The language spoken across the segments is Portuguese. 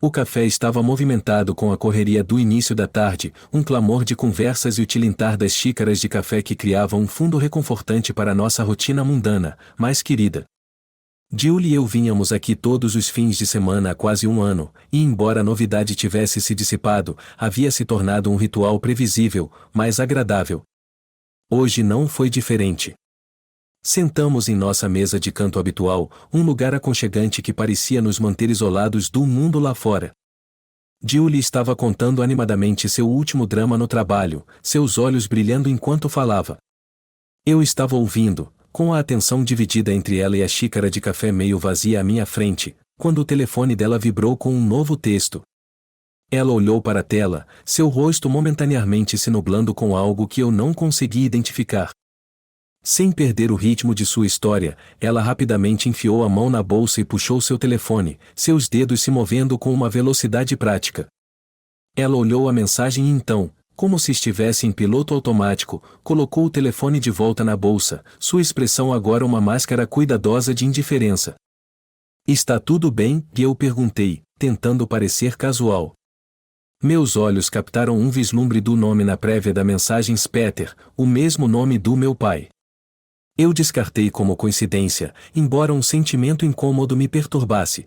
O café estava movimentado com a correria do início da tarde, um clamor de conversas e o tilintar das xícaras de café que criavam um fundo reconfortante para nossa rotina mundana, mais querida. Julie e eu vínhamos aqui todos os fins de semana há quase um ano, e embora a novidade tivesse se dissipado, havia se tornado um ritual previsível, mas agradável. Hoje não foi diferente. Sentamos em nossa mesa de canto habitual, um lugar aconchegante que parecia nos manter isolados do mundo lá fora. Julie estava contando animadamente seu último drama no trabalho, seus olhos brilhando enquanto falava. Eu estava ouvindo, com a atenção dividida entre ela e a xícara de café meio vazia à minha frente, quando o telefone dela vibrou com um novo texto. Ela olhou para a tela, seu rosto momentaneamente se nublando com algo que eu não consegui identificar. Sem perder o ritmo de sua história, ela rapidamente enfiou a mão na bolsa e puxou seu telefone, seus dedos se movendo com uma velocidade prática. Ela olhou a mensagem e então, como se estivesse em piloto automático, colocou o telefone de volta na bolsa, sua expressão agora uma máscara cuidadosa de indiferença. Está tudo bem? Eu perguntei, tentando parecer casual. Meus olhos captaram um vislumbre do nome na prévia da mensagem Peter, o mesmo nome do meu pai. Eu descartei como coincidência, embora um sentimento incômodo me perturbasse.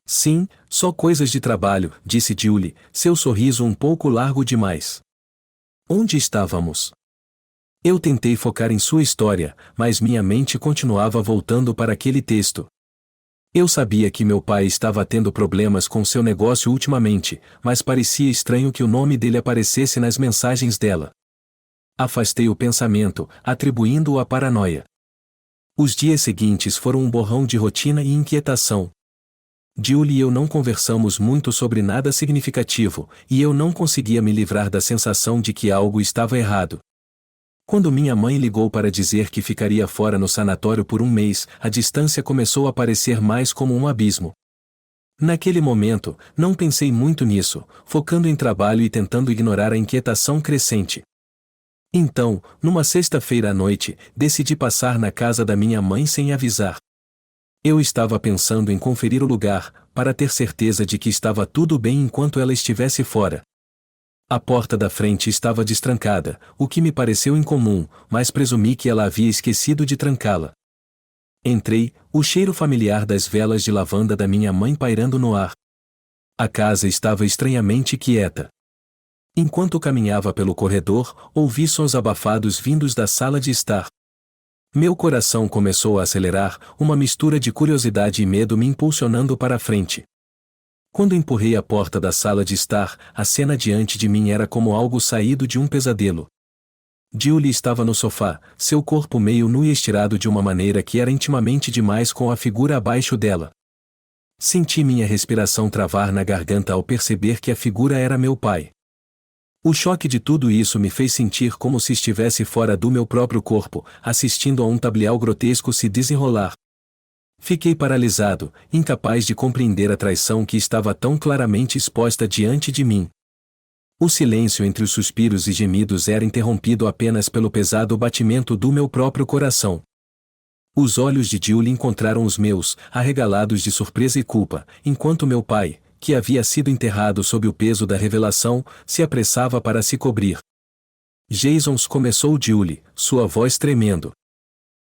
Sim, só coisas de trabalho, disse Julie, seu sorriso um pouco largo demais. Onde estávamos? Eu tentei focar em sua história, mas minha mente continuava voltando para aquele texto. Eu sabia que meu pai estava tendo problemas com seu negócio ultimamente, mas parecia estranho que o nome dele aparecesse nas mensagens dela. Afastei o pensamento, atribuindo-o à paranoia. Os dias seguintes foram um borrão de rotina e inquietação. Julie e eu não conversamos muito sobre nada significativo, e eu não conseguia me livrar da sensação de que algo estava errado. Quando minha mãe ligou para dizer que ficaria fora no sanatório por um mês, a distância começou a parecer mais como um abismo. Naquele momento, não pensei muito nisso, focando em trabalho e tentando ignorar a inquietação crescente. Então, numa sexta-feira à noite, decidi passar na casa da minha mãe sem avisar. Eu estava pensando em conferir o lugar, para ter certeza de que estava tudo bem enquanto ela estivesse fora. A porta da frente estava destrancada, o que me pareceu incomum, mas presumi que ela havia esquecido de trancá-la. Entrei, o cheiro familiar das velas de lavanda da minha mãe pairando no ar. A casa estava estranhamente quieta. Enquanto caminhava pelo corredor, ouvi sons abafados vindos da sala de estar. Meu coração começou a acelerar, uma mistura de curiosidade e medo me impulsionando para a frente. Quando empurrei a porta da sala de estar, a cena diante de mim era como algo saído de um pesadelo. Julie estava no sofá, seu corpo meio nu e estirado de uma maneira que era intimamente demais com a figura abaixo dela. Senti minha respiração travar na garganta ao perceber que a figura era meu pai. O choque de tudo isso me fez sentir como se estivesse fora do meu próprio corpo, assistindo a um tablial grotesco se desenrolar. Fiquei paralisado, incapaz de compreender a traição que estava tão claramente exposta diante de mim. O silêncio entre os suspiros e gemidos era interrompido apenas pelo pesado batimento do meu próprio coração. Os olhos de Julie encontraram os meus, arregalados de surpresa e culpa, enquanto meu pai, que havia sido enterrado sob o peso da revelação, se apressava para se cobrir. Jason, começou Julie, sua voz tremendo.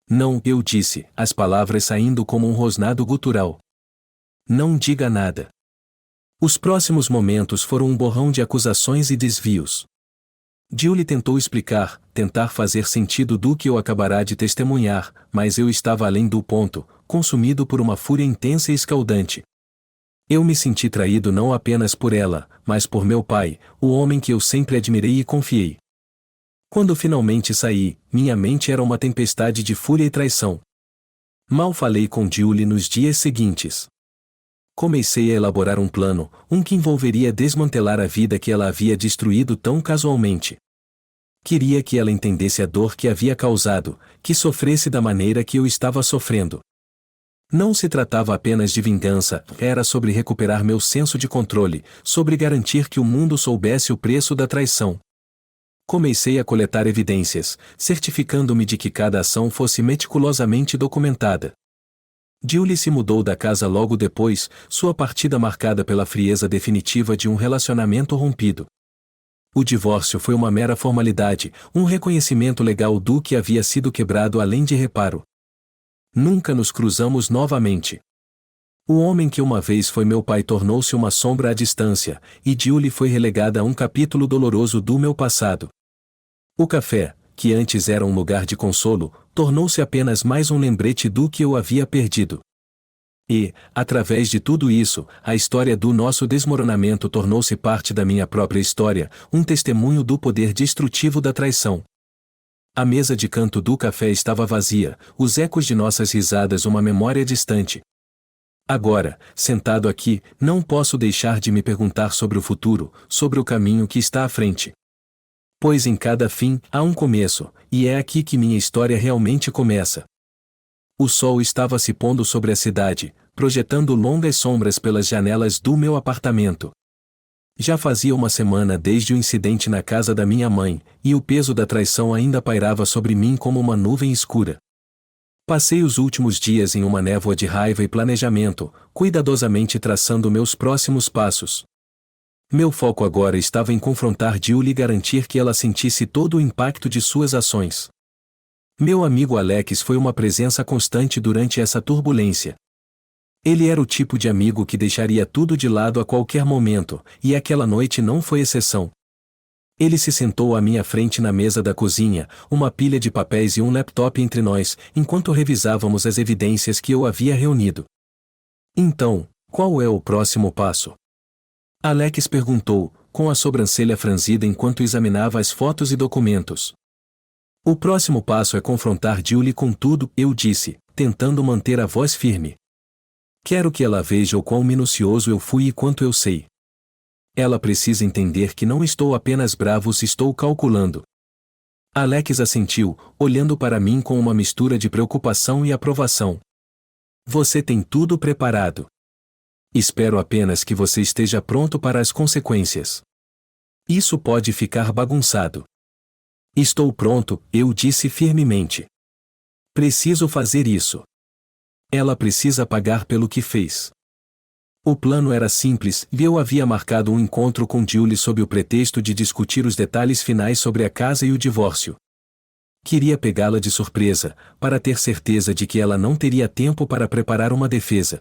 Não, eu disse, as palavras saindo como um rosnado gutural. Não diga nada. Os próximos momentos foram um borrão de acusações e desvios. Julie tentou explicar, tentar fazer sentido do que eu acabará de testemunhar, mas eu estava além do ponto, consumido por uma fúria intensa e escaldante. Eu me senti traído não apenas por ela, mas por meu pai, o homem que eu sempre admirei e confiei. Quando finalmente saí, minha mente era uma tempestade de fúria e traição. Mal falei com Julie nos dias seguintes. Comecei a elaborar um plano, que envolveria desmantelar a vida que ela havia destruído tão casualmente. Queria que ela entendesse a dor que havia causado, que sofresse da maneira que eu estava sofrendo. Não se tratava apenas de vingança, era sobre recuperar meu senso de controle, sobre garantir que o mundo soubesse o preço da traição. Comecei a coletar evidências, certificando-me de que cada ação fosse meticulosamente documentada. Julie se mudou da casa logo depois, sua partida marcada pela frieza definitiva de um relacionamento rompido. O divórcio foi uma mera formalidade, um reconhecimento legal do que havia sido quebrado além de reparo. Nunca nos cruzamos novamente. O homem que uma vez foi meu pai tornou-se uma sombra à distância, e Julie foi relegada a um capítulo doloroso do meu passado. O café, que antes era um lugar de consolo, tornou-se apenas mais um lembrete do que eu havia perdido. E, através de tudo isso, a história do nosso desmoronamento tornou-se parte da minha própria história, um testemunho do poder destrutivo da traição. A mesa de canto do café estava vazia, os ecos de nossas risadas uma memória distante. Agora, sentado aqui, não posso deixar de me perguntar sobre o futuro, sobre o caminho que está à frente. Pois em cada fim, há um começo, e é aqui que minha história realmente começa. O sol estava se pondo sobre a cidade, projetando longas sombras pelas janelas do meu apartamento. Já fazia uma semana desde o incidente na casa da minha mãe, e o peso da traição ainda pairava sobre mim como uma nuvem escura. Passei os últimos dias em uma névoa de raiva e planejamento, cuidadosamente traçando meus próximos passos. Meu foco agora estava em confrontar Julie e garantir que ela sentisse todo o impacto de suas ações. Meu amigo Alex foi uma presença constante durante essa turbulência. Ele era o tipo de amigo que deixaria tudo de lado a qualquer momento, e aquela noite não foi exceção. Ele se sentou à minha frente na mesa da cozinha, uma pilha de papéis e um laptop entre nós, enquanto revisávamos as evidências que eu havia reunido. Então, qual é o próximo passo? Alex perguntou, com a sobrancelha franzida enquanto examinava as fotos e documentos. O próximo passo é confrontar Julie com tudo, eu disse, tentando manter a voz firme. Quero que ela veja o quão minucioso eu fui e quanto eu sei. Ela precisa entender que não estou apenas bravo se estou calculando. Alex assentiu, olhando para mim com uma mistura de preocupação e aprovação. Você tem tudo preparado. Espero apenas que você esteja pronto para as consequências. Isso pode ficar bagunçado. Estou pronto, eu disse firmemente. Preciso fazer isso. Ela precisa pagar pelo que fez. O plano era simples, e eu havia marcado um encontro com Julie sob o pretexto de discutir os detalhes finais sobre a casa e o divórcio. Queria pegá-la de surpresa, para ter certeza de que ela não teria tempo para preparar uma defesa.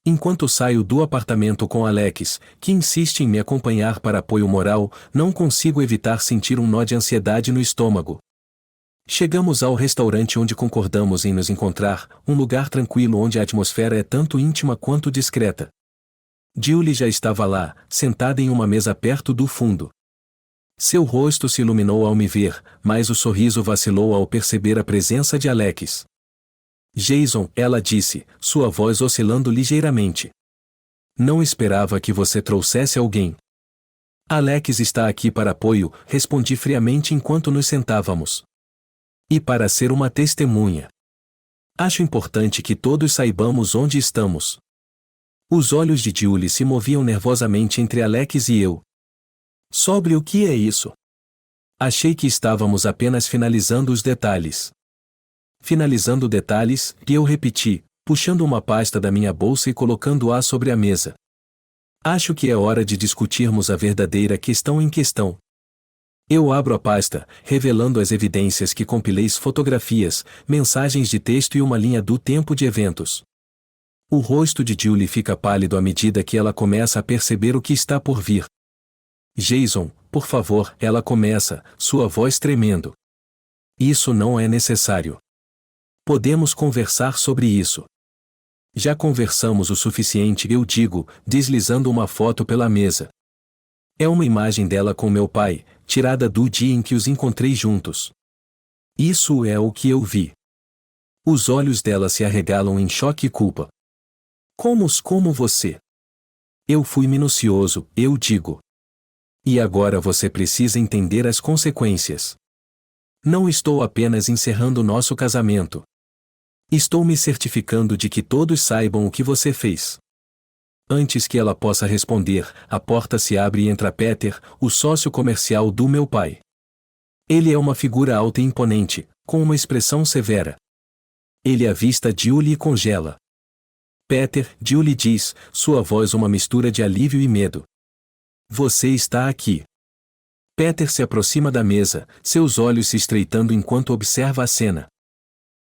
Enquanto saio do apartamento com Alex, que insiste em me acompanhar para apoio moral, não consigo evitar sentir um nó de ansiedade no estômago. Chegamos ao restaurante onde concordamos em nos encontrar, um lugar tranquilo onde a atmosfera é tanto íntima quanto discreta. Julie já estava lá, sentada em uma mesa perto do fundo. Seu rosto se iluminou ao me ver, mas o sorriso vacilou ao perceber a presença de Alex. Jason, ela disse, sua voz oscilando ligeiramente. Não esperava que você trouxesse alguém. Alex está aqui para apoio, respondi friamente enquanto nos sentávamos. E para ser uma testemunha. Acho importante que todos saibamos onde estamos. Os olhos de Julie se moviam nervosamente entre Alex e eu. Sobre o que é isso? Achei que estávamos apenas finalizando os detalhes. Finalizando detalhes, e eu repeti, puxando uma pasta da minha bolsa e colocando-a sobre a mesa. Acho que é hora de discutirmos a verdadeira questão em questão. Eu abro a pasta, revelando as evidências que compilei: fotografias, mensagens de texto e uma linha do tempo de eventos. O rosto de Julie fica pálido à medida que ela começa a perceber o que está por vir. Jason, por favor, ela começa, sua voz tremendo. Isso não é necessário. Podemos conversar sobre isso. Já conversamos o suficiente, eu digo, deslizando uma foto pela mesa. É uma imagem dela com meu pai, tirada do dia em que os encontrei juntos. Isso é o que eu vi. Os olhos dela se arregalam em choque e culpa. Como você? Eu fui minucioso, eu digo. E agora você precisa entender as consequências. Não estou apenas encerrando nosso casamento. Estou me certificando de que todos saibam o que você fez. Antes que ela possa responder, a porta se abre e entra Peter, o sócio comercial do meu pai. Ele é uma figura alta e imponente, com uma expressão severa. Ele avista Julie e congela. Peter, Julie diz, sua voz uma mistura de alívio e medo. Você está aqui. Peter se aproxima da mesa, seus olhos se estreitando enquanto observa a cena.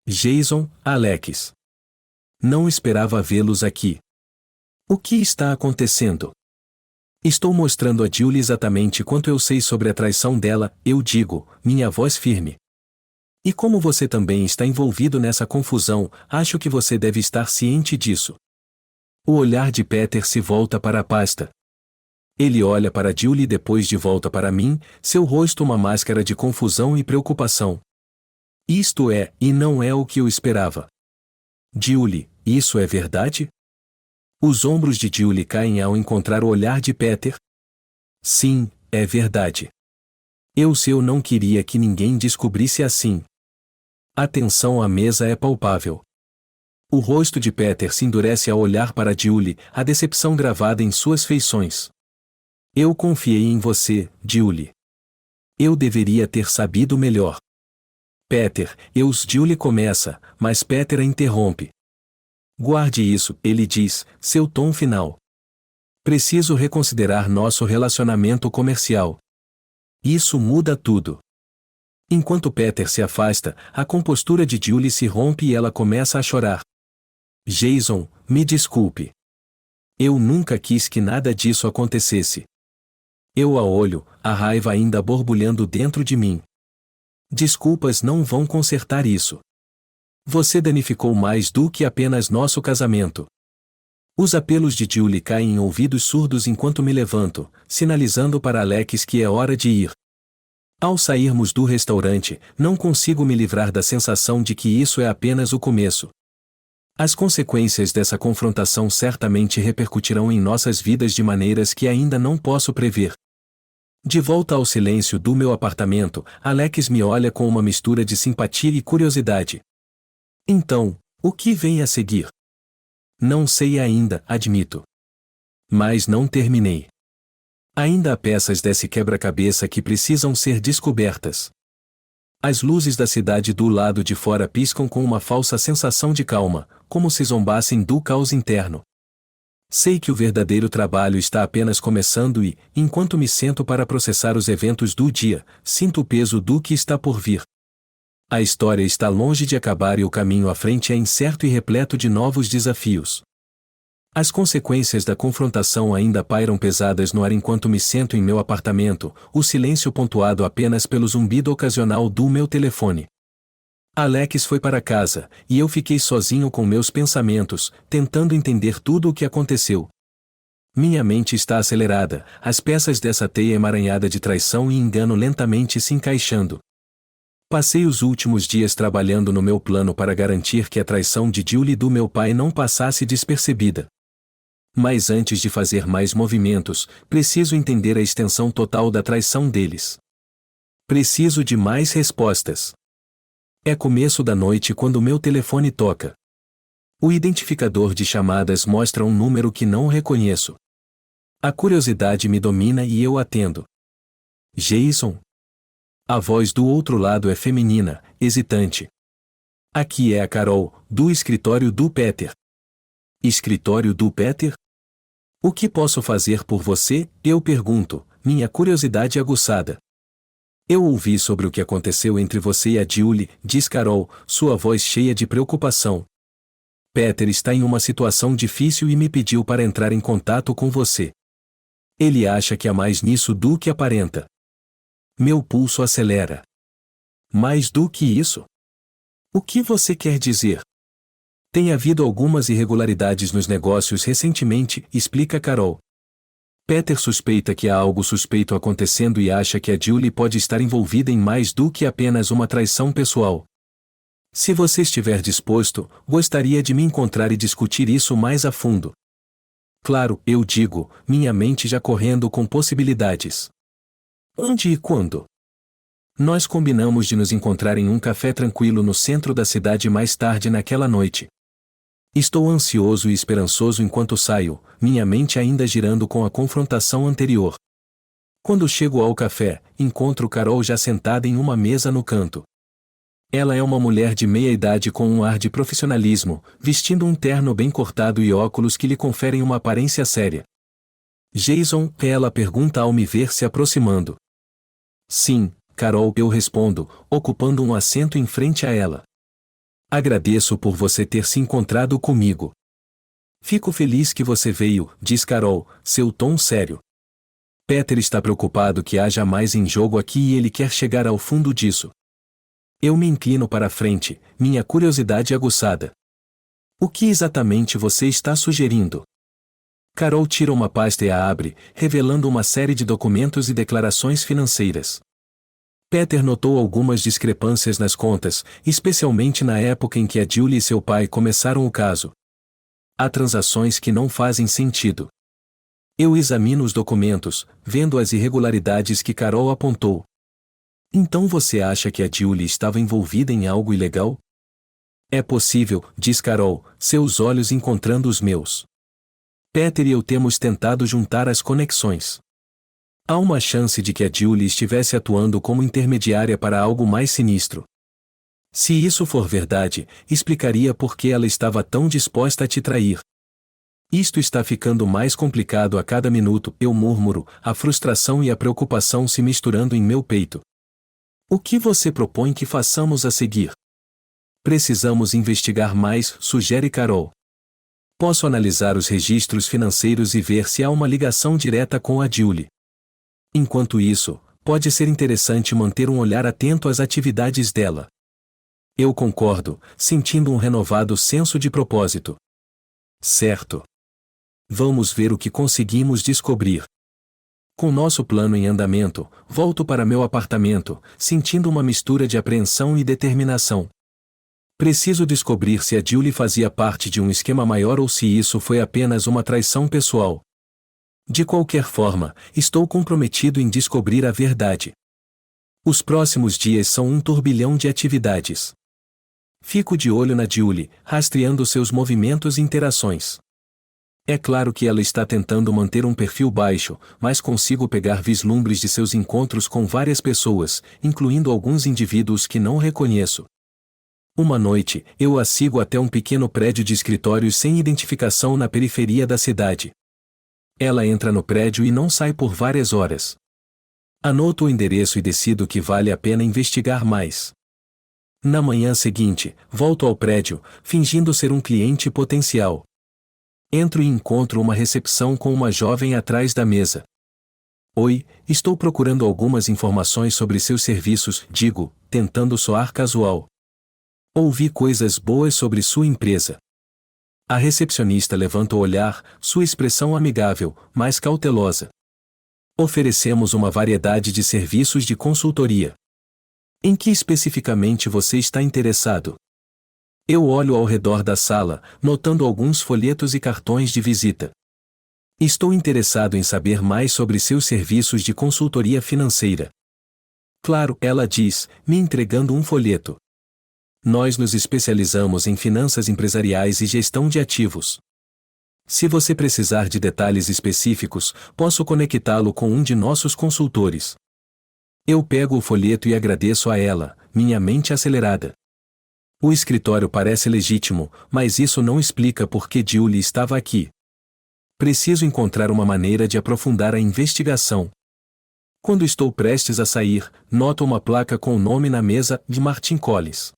Jason, Alex. Não esperava vê-los aqui. O que está acontecendo? Estou mostrando a Julie exatamente quanto eu sei sobre a traição dela, eu digo, minha voz firme. E como você também está envolvido nessa confusão, acho que você deve estar ciente disso. O olhar de Peter se volta para a pasta. Ele olha para Julie e depois de volta para mim, seu rosto uma máscara de confusão e preocupação. Isto é, e não é o que eu esperava. Julie, isso é verdade? Os ombros de Julie caem ao encontrar o olhar de Peter. Sim, é verdade. Eu não queria que ninguém descobrisse assim. A tensão à mesa é palpável. O rosto de Peter se endurece ao olhar para Julie, a decepção gravada em suas feições. Eu confiei em você, Julie. Eu deveria ter sabido melhor. Peter, Julie começa, mas Peter a interrompe. Guarde isso, ele diz, seu tom final. Preciso reconsiderar nosso relacionamento comercial. Isso muda tudo. Enquanto Peter se afasta, a compostura de Julie se rompe e ela começa a chorar. Jason, me desculpe. Eu nunca quis que nada disso acontecesse. Eu a olho, a raiva ainda borbulhando dentro de mim. Desculpas não vão consertar isso. Você danificou mais do que apenas nosso casamento. Os apelos de Julie caem em ouvidos surdos enquanto me levanto, sinalizando para Alex que é hora de ir. Ao sairmos do restaurante, não consigo me livrar da sensação de que isso é apenas o começo. As consequências dessa confrontação certamente repercutirão em nossas vidas de maneiras que ainda não posso prever. De volta ao silêncio do meu apartamento, Alex me olha com uma mistura de simpatia e curiosidade. Então, o que vem a seguir? Não sei ainda, admito. Mas não terminei. Ainda há peças desse quebra-cabeça que precisam ser descobertas. As luzes da cidade do lado de fora piscam com uma falsa sensação de calma, como se zombassem do caos interno. Sei que o verdadeiro trabalho está apenas começando e, enquanto me sento para processar os eventos do dia, sinto o peso do que está por vir. A história está longe de acabar e o caminho à frente é incerto e repleto de novos desafios. As consequências da confrontação ainda pairam pesadas no ar enquanto me sento em meu apartamento, o silêncio pontuado apenas pelo zumbido ocasional do meu telefone. Alex foi para casa, e eu fiquei sozinho com meus pensamentos, tentando entender tudo o que aconteceu. Minha mente está acelerada, as peças dessa teia emaranhada de traição e engano lentamente se encaixando. Passei os últimos dias trabalhando no meu plano para garantir que a traição de Julie e do meu pai não passasse despercebida. Mas antes de fazer mais movimentos, preciso entender a extensão total da traição deles. Preciso de mais respostas. É começo da noite quando meu telefone toca. O identificador de chamadas mostra um número que não reconheço. A curiosidade me domina e eu atendo. Jason? A voz do outro lado é feminina, hesitante. Aqui é a Carol, do escritório do Peter. Escritório do Peter? O que posso fazer por você? Eu pergunto, minha curiosidade aguçada. Eu ouvi sobre o que aconteceu entre você e a Julie, diz Carol, sua voz cheia de preocupação. Peter está em uma situação difícil e me pediu para entrar em contato com você. Ele acha que há mais nisso do que aparenta. Meu pulso acelera. Mais do que isso? O que você quer dizer? Tem havido algumas irregularidades nos negócios recentemente, explica Carol. Peter suspeita que há algo suspeito acontecendo e acha que a Julie pode estar envolvida em mais do que apenas uma traição pessoal. Se você estiver disposto, gostaria de me encontrar e discutir isso mais a fundo. Claro, eu digo, minha mente já correndo com possibilidades. Onde e quando? Nós combinamos de nos encontrar em um café tranquilo no centro da cidade mais tarde naquela noite. Estou ansioso e esperançoso enquanto saio, minha mente ainda girando com a confrontação anterior. Quando chego ao café, encontro Carol já sentada em uma mesa no canto. Ela é uma mulher de meia-idade com um ar de profissionalismo, vestindo um terno bem cortado e óculos que lhe conferem uma aparência séria. Jason, ela pergunta ao me ver se aproximando. Sim, Carol, eu respondo, ocupando um assento em frente a ela. Agradeço por você ter se encontrado comigo. Fico feliz que você veio, diz Carol, seu tom sério. Peter está preocupado que haja mais em jogo aqui e ele quer chegar ao fundo disso. Eu me inclino para a frente, minha curiosidade aguçada. O que exatamente você está sugerindo? Carol tira uma pasta e a abre, revelando uma série de documentos e declarações financeiras. Peter notou algumas discrepâncias nas contas, especialmente na época em que a Julie e seu pai começaram o caso. Há transações que não fazem sentido. Eu examino os documentos, vendo as irregularidades que Carol apontou. Então você acha que a Julie estava envolvida em algo ilegal? É possível, diz Carol, seus olhos encontrando os meus. Peter e eu temos tentado juntar as conexões. Há uma chance de que a Julie estivesse atuando como intermediária para algo mais sinistro. Se isso for verdade, explicaria por que ela estava tão disposta a te trair. Isto está ficando mais complicado a cada minuto, eu murmuro, a frustração e a preocupação se misturando em meu peito. O que você propõe que façamos a seguir? Precisamos investigar mais, sugere Carol. Posso analisar os registros financeiros e ver se há uma ligação direta com a Julie. Enquanto isso, pode ser interessante manter um olhar atento às atividades dela. Eu concordo, sentindo um renovado senso de propósito. Certo. Vamos ver o que conseguimos descobrir. Com nosso plano em andamento, volto para meu apartamento, sentindo uma mistura de apreensão e determinação. Preciso descobrir se a Julie fazia parte de um esquema maior ou se isso foi apenas uma traição pessoal. De qualquer forma, estou comprometido em descobrir a verdade. Os próximos dias são um turbilhão de atividades. Fico de olho na Julie, rastreando seus movimentos e interações. É claro que ela está tentando manter um perfil baixo, mas consigo pegar vislumbres de seus encontros com várias pessoas, incluindo alguns indivíduos que não reconheço. Uma noite, eu a sigo até um pequeno prédio de escritórios sem identificação na periferia da cidade. Ela entra no prédio e não sai por várias horas. Anoto o endereço e decido que vale a pena investigar mais. Na manhã seguinte, volto ao prédio, fingindo ser um cliente potencial. Entro e encontro uma recepção com uma jovem atrás da mesa. Oi, estou procurando algumas informações sobre seus serviços, digo, tentando soar casual. Ouvi coisas boas sobre sua empresa. A recepcionista levanta o olhar, sua expressão amigável, mas cautelosa. Oferecemos uma variedade de serviços de consultoria. Em que especificamente você está interessado? Eu olho ao redor da sala, notando alguns folhetos e cartões de visita. Estou interessado em saber mais sobre seus serviços de consultoria financeira. Claro, ela diz, me entregando um folheto. Nós nos especializamos em finanças empresariais e gestão de ativos. Se você precisar de detalhes específicos, posso conectá-lo com um de nossos consultores. Eu pego o folheto e agradeço a ela, minha mente acelerada. O escritório parece legítimo, mas isso não explica por que Julie estava aqui. Preciso encontrar uma maneira de aprofundar a investigação. Quando estou prestes a sair, noto uma placa com o nome na mesa de Martin Collins.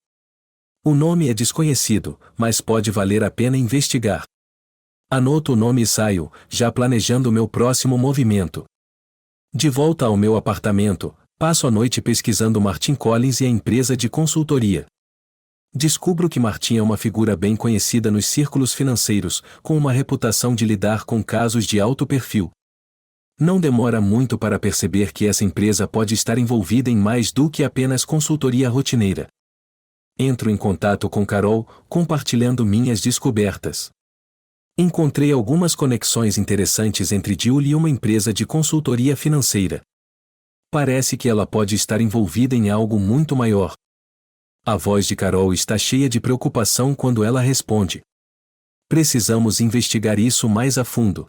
O nome é desconhecido, mas pode valer a pena investigar. Anoto o nome e saio, já planejando meu próximo movimento. De volta ao meu apartamento, passo a noite pesquisando Martin Collins e a empresa de consultoria. Descubro que Martin é uma figura bem conhecida nos círculos financeiros, com uma reputação de lidar com casos de alto perfil. Não demora muito para perceber que essa empresa pode estar envolvida em mais do que apenas consultoria rotineira. Entro em contato com Carol, compartilhando minhas descobertas. Encontrei algumas conexões interessantes entre Julie e uma empresa de consultoria financeira. Parece que ela pode estar envolvida em algo muito maior. A voz de Carol está cheia de preocupação quando ela responde. Precisamos investigar isso mais a fundo.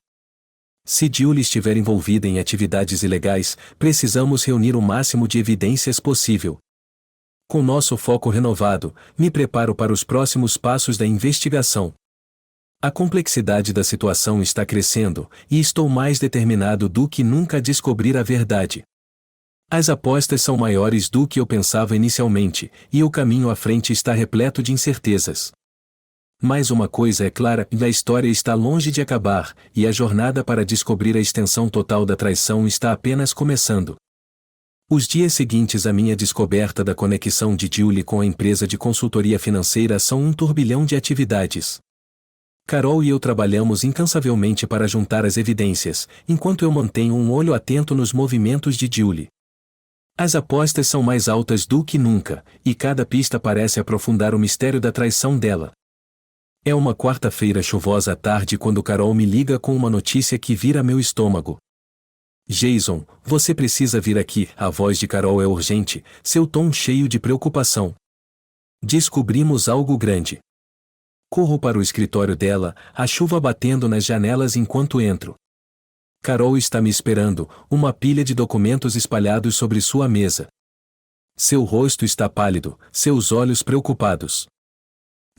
Se Julie estiver envolvida em atividades ilegais, precisamos reunir o máximo de evidências possível. Com nosso foco renovado, me preparo para os próximos passos da investigação. A complexidade da situação está crescendo, e estou mais determinado do que nunca a descobrir a verdade. As apostas são maiores do que eu pensava inicialmente, e o caminho à frente está repleto de incertezas. Mas uma coisa é clara, a história está longe de acabar, e a jornada para descobrir a extensão total da traição está apenas começando. Os dias seguintes à minha descoberta da conexão de Julie com a empresa de consultoria financeira são um turbilhão de atividades. Carol e eu trabalhamos incansavelmente para juntar as evidências, enquanto eu mantenho um olho atento nos movimentos de Julie. As apostas são mais altas do que nunca, e cada pista parece aprofundar o mistério da traição dela. É uma quarta-feira chuvosa à tarde quando Carol me liga com uma notícia que vira meu estômago. Jason, você precisa vir aqui. A voz de Carol é urgente, seu tom cheio de preocupação. Descobrimos algo grande. Corro para o escritório dela, a chuva batendo nas janelas enquanto entro. Carol está me esperando, uma pilha de documentos espalhados sobre sua mesa. Seu rosto está pálido, seus olhos preocupados.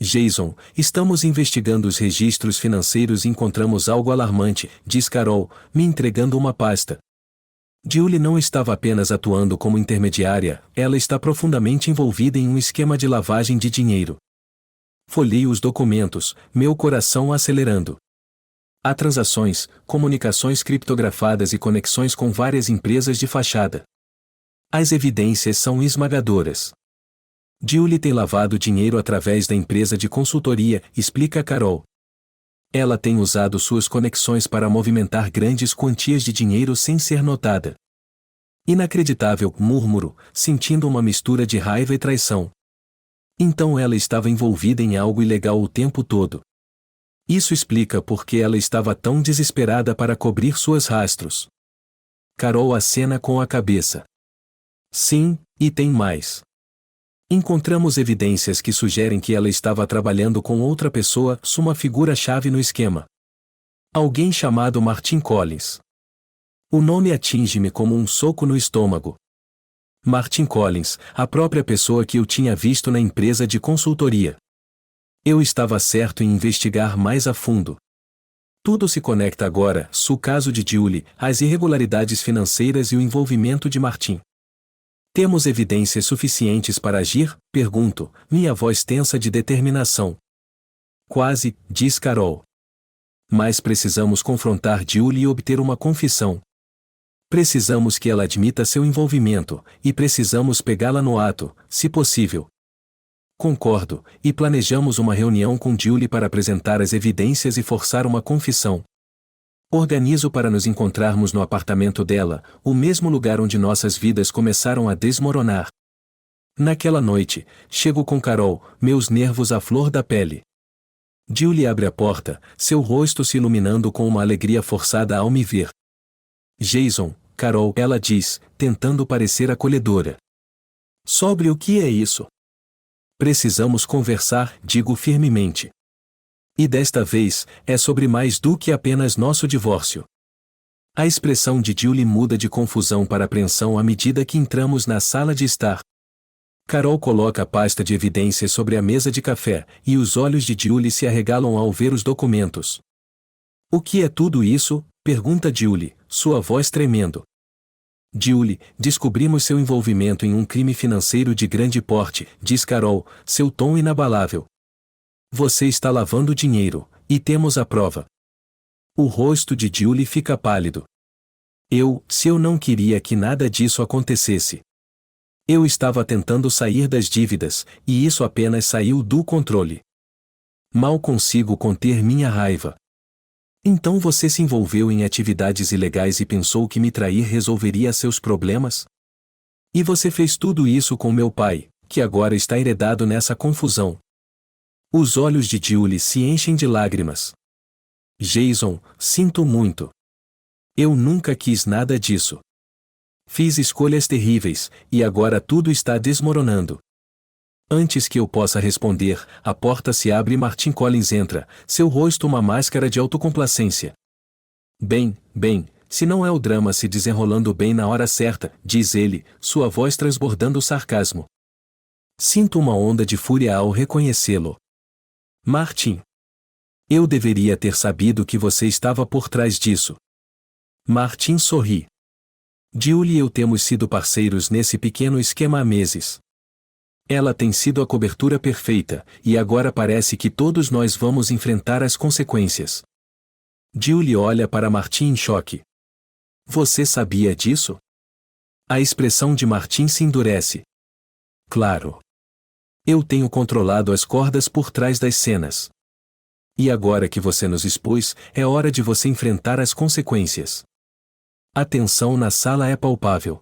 Jason, estamos investigando os registros financeiros e encontramos algo alarmante, diz Carol, me entregando uma pasta. Julie não estava apenas atuando como intermediária, ela está profundamente envolvida em um esquema de lavagem de dinheiro. Folheio os documentos, meu coração acelerando. Há transações, comunicações criptografadas e conexões com várias empresas de fachada. As evidências são esmagadoras. Julie tem lavado dinheiro através da empresa de consultoria, explica Carol. Ela tem usado suas conexões para movimentar grandes quantias de dinheiro sem ser notada. Inacreditável, murmuro, sentindo uma mistura de raiva e traição. Então ela estava envolvida em algo ilegal o tempo todo. Isso explica por que ela estava tão desesperada para cobrir seus rastros. Carol acena com a cabeça. Sim, e tem mais. Encontramos evidências que sugerem que ela estava trabalhando com outra pessoa, uma figura-chave no esquema. Alguém chamado Martin Collins. O nome atinge-me como um soco no estômago. Martin Collins, a própria pessoa que eu tinha visto na empresa de consultoria. Eu estava certo em investigar mais a fundo. Tudo se conecta agora, o caso de Julie, as irregularidades financeiras e o envolvimento de Martin. Temos evidências suficientes para agir? Pergunto, minha voz tensa de determinação. Quase, diz Carol. Mas precisamos confrontar Julie e obter uma confissão. Precisamos que ela admita seu envolvimento, e precisamos pegá-la no ato, se possível. Concordo, e planejamos uma reunião com Julie para apresentar as evidências e forçar uma confissão. Organizo para nos encontrarmos no apartamento dela, o mesmo lugar onde nossas vidas começaram a desmoronar. Naquela noite, chego com Carol, meus nervos à flor da pele. Julie abre a porta, seu rosto se iluminando com uma alegria forçada ao me ver. Jason, Carol, ela diz, tentando parecer acolhedora. Sobre o que é isso? Precisamos conversar, digo firmemente. E desta vez, é sobre mais do que apenas nosso divórcio. A expressão de Julie muda de confusão para apreensão à medida que entramos na sala de estar. Carol coloca a pasta de evidências sobre a mesa de café, e os olhos de Julie se arregalam ao ver os documentos. O que é tudo isso? Pergunta Julie, sua voz tremendo. Julie, descobrimos seu envolvimento em um crime financeiro de grande porte, diz Carol, seu tom inabalável. Você está lavando dinheiro, e temos a prova. O rosto de Julie fica pálido. Se eu não queria que nada disso acontecesse. Eu estava tentando sair das dívidas, e isso apenas saiu do controle. Mal consigo conter minha raiva. Então você se envolveu em atividades ilegais e pensou que me trair resolveria seus problemas? E você fez tudo isso com meu pai, que agora está enredado nessa confusão. Os olhos de Julie se enchem de lágrimas. Jason, sinto muito. Eu nunca quis nada disso. Fiz escolhas terríveis, e agora tudo está desmoronando. Antes que eu possa responder, a porta se abre e Martin Collins entra, seu rosto uma máscara de autocomplacência. Bem, se não é o drama se desenrolando bem na hora certa, diz ele, sua voz transbordando sarcasmo. Sinto uma onda de fúria ao reconhecê-lo. Martin. Eu deveria ter sabido que você estava por trás disso. Martin sorri. Julie e eu temos sido parceiros nesse pequeno esquema há meses. Ela tem sido a cobertura perfeita, e agora parece que todos nós vamos enfrentar as consequências. Julie olha para Martin em choque. Você sabia disso? A expressão de Martin se endurece. Claro. Eu tenho controlado as cordas por trás das cenas. E agora que você nos expôs, é hora de você enfrentar as consequências. A tensão na sala é palpável.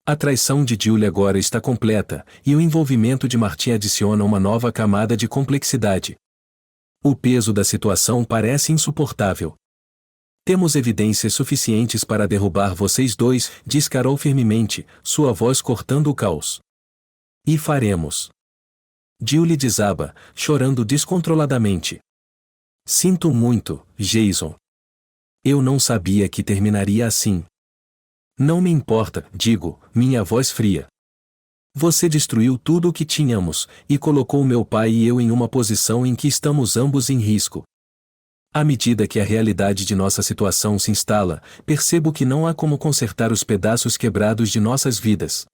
A traição de Julie agora está completa, e o envolvimento de Martin adiciona uma nova camada de complexidade. O peso da situação parece insuportável. Temos evidências suficientes para derrubar vocês dois, diz Carol firmemente, sua voz cortando o caos. E faremos. Julie desaba, chorando descontroladamente. Sinto muito, Jason. Eu não sabia que terminaria assim. Não me importa, digo, minha voz fria. Você destruiu tudo o que tínhamos, e colocou meu pai e eu em uma posição em que estamos ambos em risco. À medida que a realidade de nossa situação se instala, percebo que não há como consertar os pedaços quebrados de nossas vidas.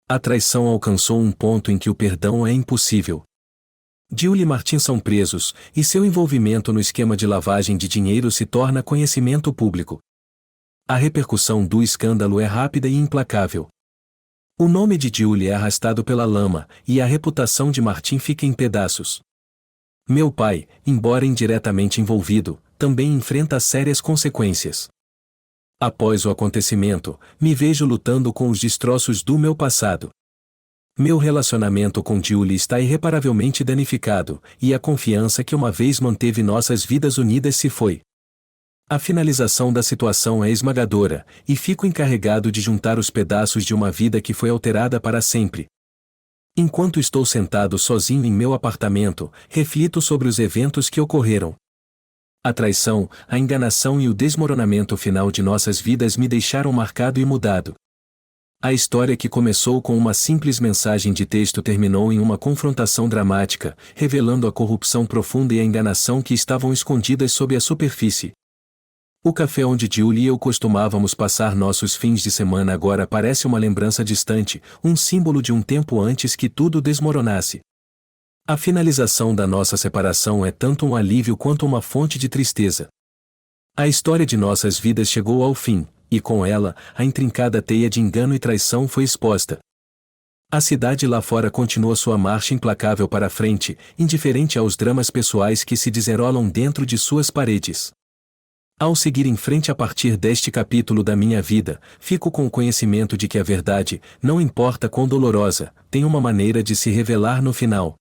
A traição alcançou um ponto em que o perdão é impossível. Julie e Martin são presos, e seu envolvimento no esquema de lavagem de dinheiro se torna conhecimento público. A repercussão do escândalo é rápida e implacável. O nome de Julie é arrastado pela lama, e a reputação de Martin fica em pedaços. Meu pai, embora indiretamente envolvido, também enfrenta sérias consequências. Após o acontecimento, me vejo lutando com os destroços do meu passado. Meu relacionamento com Julie está irreparavelmente danificado, e a confiança que uma vez manteve nossas vidas unidas se foi. A finalização da situação é esmagadora, e fico encarregado de juntar os pedaços de uma vida que foi alterada para sempre. Enquanto estou sentado sozinho em meu apartamento, reflito sobre os eventos que ocorreram. A traição, a enganação e o desmoronamento final de nossas vidas me deixaram marcado e mudado. A história que começou com uma simples mensagem de texto terminou em uma confrontação dramática, revelando a corrupção profunda e a enganação que estavam escondidas sob a superfície. O café onde Julie e eu costumávamos passar nossos fins de semana agora parece uma lembrança distante, um símbolo de um tempo antes que tudo desmoronasse. A finalização da nossa separação é tanto um alívio quanto uma fonte de tristeza. A história de nossas vidas chegou ao fim, e com ela, a intrincada teia de engano e traição foi exposta. A cidade lá fora continua sua marcha implacável para a frente, indiferente aos dramas pessoais que se desenrolam dentro de suas paredes. Ao seguir em frente a partir deste capítulo da minha vida, fico com o conhecimento de que a verdade, não importa quão dolorosa, tem uma maneira de se revelar no final.